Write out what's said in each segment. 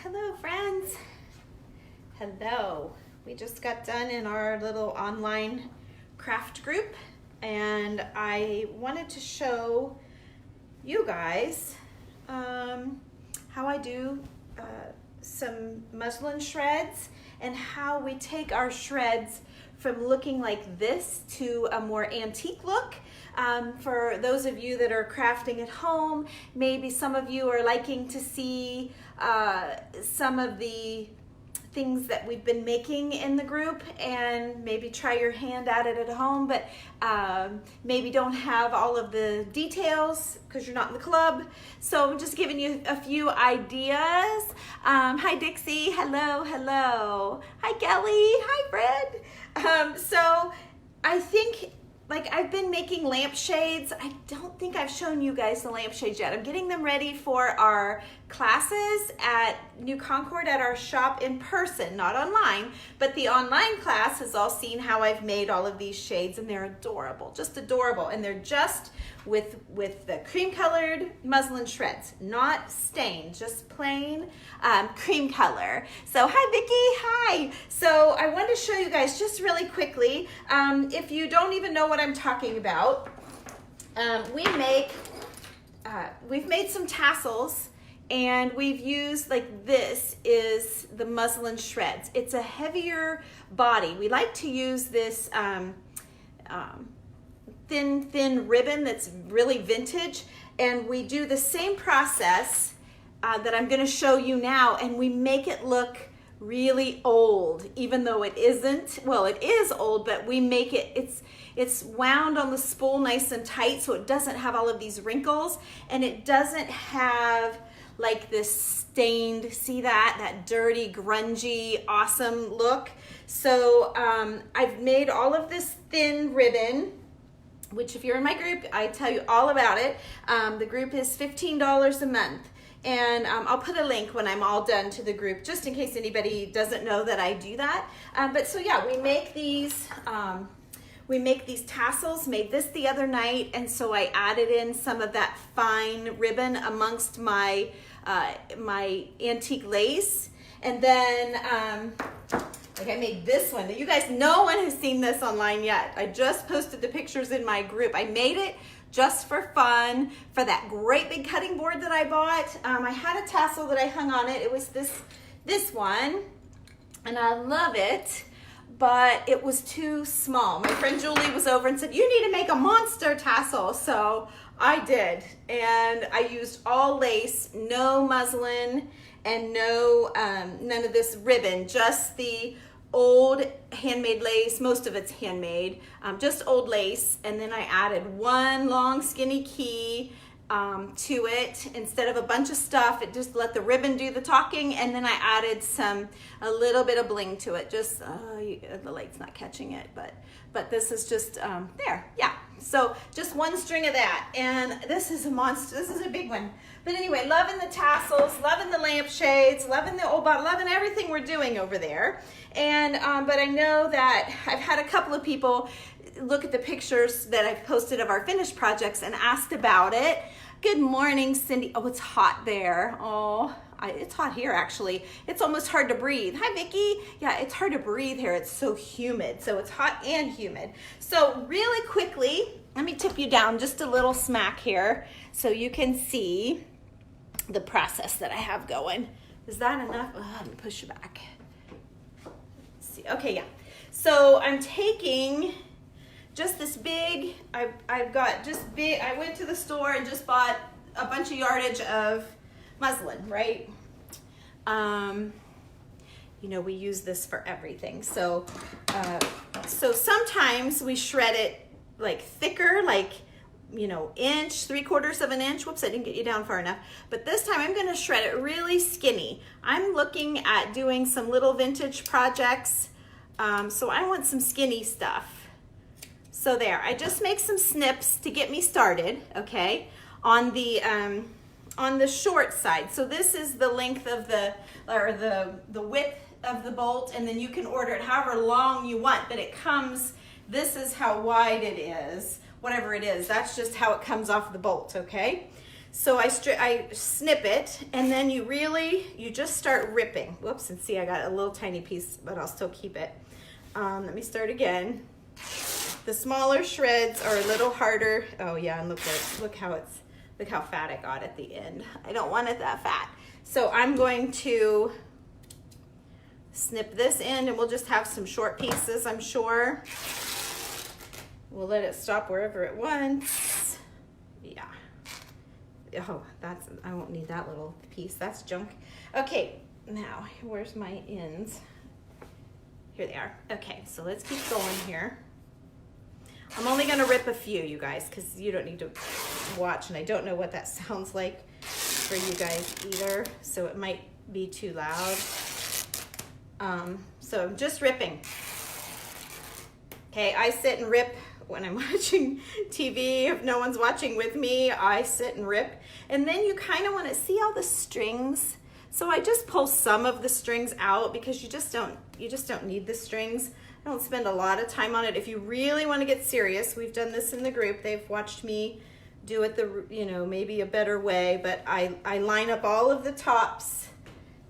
Hello, friends. Hello. We just got done in our little online craft group, and I wanted to show you guys how I do some muslin shreds and how we take our shreds from looking like this to a more antique look. For those of you that are crafting at home, maybe some of you are liking to see some of the things that we've been making in the group and maybe try your hand at it at home, but maybe don't have all of the details because you're not in the club. So I'm just giving you a few ideas. Hi Dixie, hello, hello. Hi Kelly, hi Fred. So I think, like, I've been making lampshades. I don't think I've shown you guys the lampshades yet. I'm getting them ready for our classes at New Concord at our shop in person, not online, but the online class has all seen how I've made all of these shades, and they're adorable, just adorable. And they're just with the cream colored muslin shreds, not stained, just plain cream color. So hi Vicki, hi. So I wanted to show you guys just really quickly, if you don't even know what I'm talking about, we've made some tassels, and we've used, like, this is the muslin shreds. It's a heavier body. We like to use this thin ribbon that's really vintage, and we do the same process that I'm going to show you now, and we make it look really old, even though it isn't. Well, it is old, but we make it, it's wound on the spool nice and tight, so it doesn't have all of these wrinkles, and it doesn't have like this stained, see that dirty, grungy, awesome look. So I've made all of this thin ribbon, which if you're in my group, I tell you all about it. The group is $15 a month. And I'll put a link when I'm all done to the group, just in case anybody doesn't know that I do that. But so yeah, we make these tassels, made this the other night, and so I added in some of that fine ribbon amongst my my antique lace. And then like I made this one. You guys, no one has seen this online yet. I just posted the pictures in my group. I made it just for fun, for that great big cutting board that I bought. I had a tassel that I hung on it. It was this one, and I love it, but it was too small. My friend Julie was over and said, you need to make a monster tassel. So I did, and I used all lace, no muslin, and no none of this ribbon, just the old handmade lace. Most of it's handmade, just old lace. And then I added one long skinny key to it instead of a bunch of stuff. It just let the ribbon do the talking. And then I added a little bit of bling to it. Just the light's not catching it, but this is just there. Yeah. So just one string of that, and this is a monster. This is a big one. But anyway, loving the tassels, loving the lampshades, loving the old bottle, loving everything we're doing over there. And but I know that I've had a couple of people look at the pictures that I've posted of our finished projects and asked about it. Good morning, Cindy. Oh, it's hot there. Oh, it's hot here, actually. It's almost hard to breathe. Hi, Vicki. Yeah, it's hard to breathe here. It's so humid. So it's hot and humid. So really quickly, let me tip you down just a little smack here so you can see the process that I have going. Is that enough? Oh, let me push you back. Let's see. Okay, yeah. So I'm taking just this big, I've got just big, I went to the store and just bought a bunch of yardage of muslin, right? You know, we use this for everything. So, so sometimes we shred it like thicker, like, you know, inch, 3/4 of an inch. Whoops, I didn't get you down far enough. But this time I'm gonna shred it really skinny. I'm looking at doing some little vintage projects. So I want some skinny stuff. So there, I just make some snips to get me started, okay, on the short side. So this is the length of the width of the bolt, and then you can order it however long you want, but it comes, this is how wide it is, whatever it is, that's just how it comes off the bolt, okay? So I snip it, and then you just start ripping. Whoops, and see I got a little tiny piece, but I'll still keep it. Let me start again. The smaller shreds are a little harder. Oh yeah, and look how fat it got at the end. I don't want it that fat. So I'm going to snip this end, and we'll just have some short pieces, I'm sure. We'll let it stop wherever it wants. Yeah. Oh, I won't need that little piece. That's junk. Okay, now, where's my ends? Here they are. Okay, so let's keep going here. I'm only gonna rip a few, you guys, because you don't need to watch, and I don't know what that sounds like for you guys either, so it might be too loud. So I'm just ripping. Okay, I sit and rip when I'm watching TV. If no one's watching with me, I sit and rip. And then you kind of want to see all the strings. So I just pull some of the strings out because you just don't need the strings. I don't spend a lot of time on it. If you really want to get serious, we've done this in the group. They've watched me do it maybe a better way, but I line up all of the tops,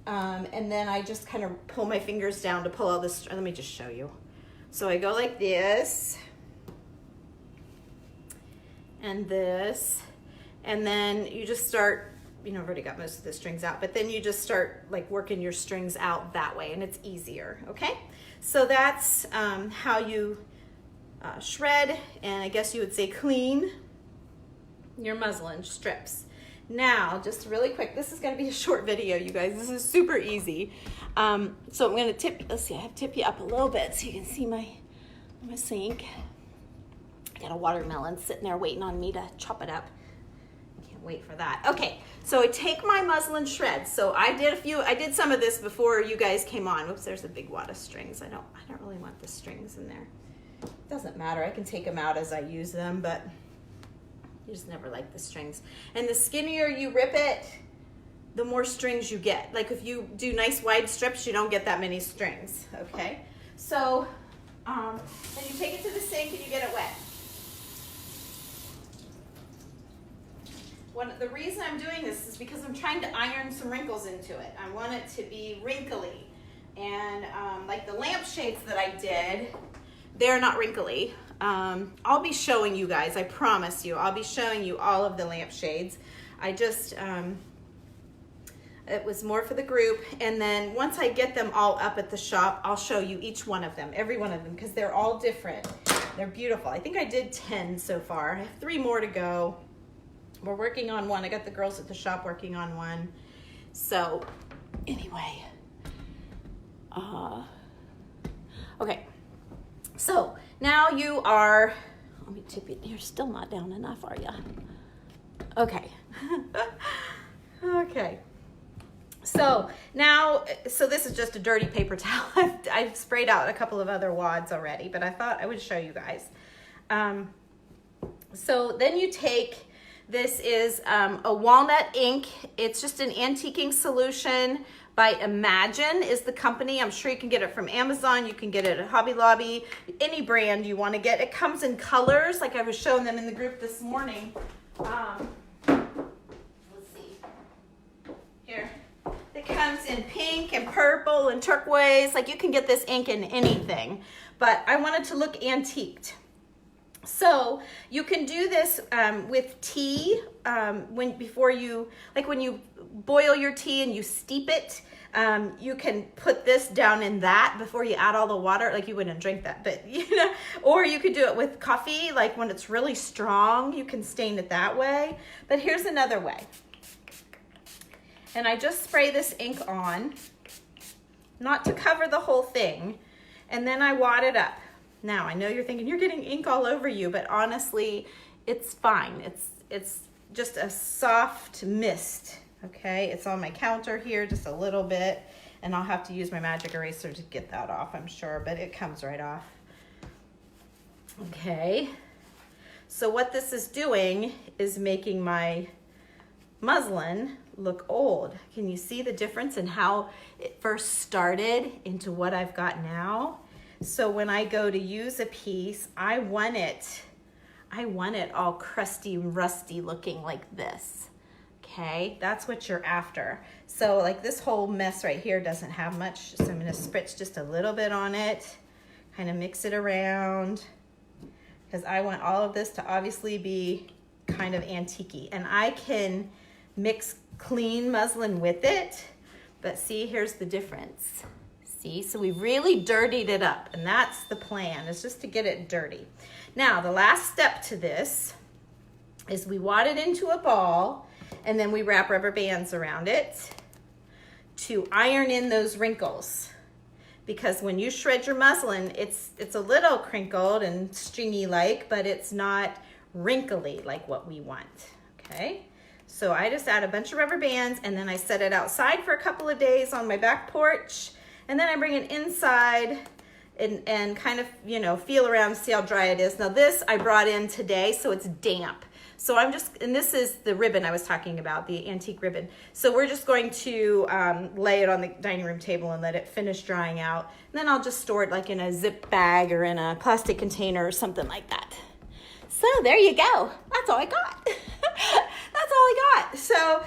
and then I just kind of pull my fingers down to pull all this. Let me just show you. So I go like this, and this, and then you just start, I've already got most of the strings out, but then you just start like working your strings out that way, and it's easier, okay? So that's how you shred, and I guess you would say clean your muslin strips. Now, just really quick, this is gonna be a short video, you guys. This is super easy. So I'm gonna I have tip you up a little bit so you can see my sink. I got a watermelon sitting there waiting on me to chop it up. Can't wait for that. Okay, so I take my muslin shreds. So I did some of this before you guys came on. Whoops, there's a big wad of strings. I don't really want the strings in there. Doesn't matter, I can take them out as I use them, but you just never like the strings. And the skinnier you rip it, the more strings you get. Like if you do nice wide strips, you don't get that many strings, okay? So then you take it to the sink and you get it wet. The reason I'm doing this is because I'm trying to iron some wrinkles into it. I want it to be wrinkly. And like the lampshades that I did, they're not wrinkly. I'll be showing you guys, I promise you, I'll be showing you all of the lampshades. I just, it was more for the group. And then once I get them all up at the shop, I'll show you each one of them, every one of them, because they're all different. They're beautiful. I think I did 10 so far. I have 3 more to go. We're working on one. I got the girls at the shop working on one. So anyway, okay. So now you are, let me tip you, you're still not down enough, are you? Okay. Okay. So now, this is just a dirty paper towel. I've sprayed out a couple of other wads already, but I thought I would show you guys. So then you take, this is a walnut ink. It's just an antiquing solution by Imagine is the company. I'm sure you can get it from Amazon. You can get it at Hobby Lobby, any brand you want to get. It comes in colors, like I was showing them in the group this morning. Let's see. Here. It comes in pink and purple and turquoise. Like you can get this ink in anything. But I wanted to look antiqued. So you can do this with tea when you boil your tea and you steep it. You can put this down in that before you add all the water. Like you wouldn't drink that, but or you could do it with coffee. Like when it's really strong, you can stain it that way. But here's another way. And I just spray this ink on, not to cover the whole thing, and then I wad it up. Now, I know you're thinking you're getting ink all over you, but honestly, it's fine. It's just a soft mist, okay? It's on my counter here, just a little bit, and I'll have to use my magic eraser to get that off, I'm sure, but it comes right off. Okay, so what this is doing is making my muslin look old. Can you see the difference in how it first started into what I've got now? So when I go to use a piece, I want it all crusty and rusty looking like this. Okay, that's what you're after. So like this whole mess right here doesn't have much, so I'm gonna spritz just a little bit on it, kind of mix it around, because I want all of this to obviously be kind of antique-y. And I can mix clean muslin with it, but see, here's the difference. See, so we really dirtied it up, and that's the plan, is just to get it dirty. Now, the last step to this is we wad it into a ball, and then we wrap rubber bands around it to iron in those wrinkles. Because when you shred your muslin, it's a little crinkled and stringy like, but it's not wrinkly like what we want, okay? So I just add a bunch of rubber bands, and then I set it outside for a couple of days on my back porch, and then I bring it inside and kind of, you know, feel around, see how dry it is. Now this I brought in today, so it's damp. So I'm just, and this is the ribbon I was talking about, the antique ribbon. So we're just going to lay it on the dining room table and let it finish drying out. And then I'll just store it like in a zip bag or in a plastic container or something like that. So there you go. That's all I got. That's all I got. So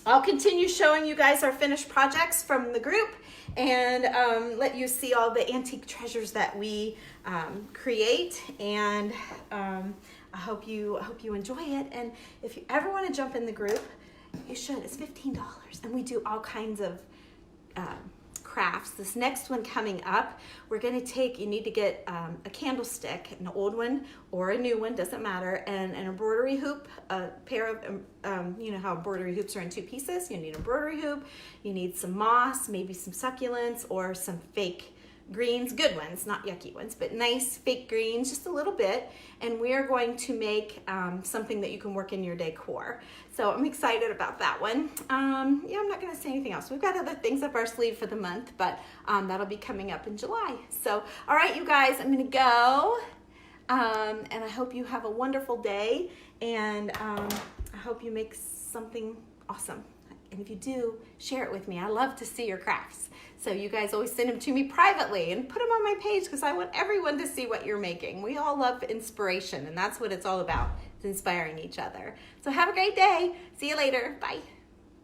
I'll continue showing you guys our finished projects from the group and let you see all the antique treasures that we create. And I hope you enjoy it. And if you ever want to jump in the group, you should. It's $15, and we do all kinds of crafts. This next one coming up, we're going to take, you need to get a candlestick, an old one or a new one, doesn't matter, and an embroidery hoop, a pair of, you know how embroidery hoops are in 2 pieces. You need an embroidery hoop, you need some moss, maybe some succulents, or some fake greens, good ones, not yucky ones, but nice fake greens, just a little bit. And we are going to make something that you can work in your decor. So I'm excited about that one. Yeah, I'm not gonna say anything else. We've got other things up our sleeve for the month, but that'll be coming up in July. So, all right, you guys, I'm gonna go. And I hope you have a wonderful day, and I hope you make something awesome. And if you do, share it with me. I love to see your crafts. So you guys always send them to me privately and put them on my page, because I want everyone to see what you're making. We all love inspiration, and that's what it's all about. It's inspiring each other. So have a great day. See you later. Bye.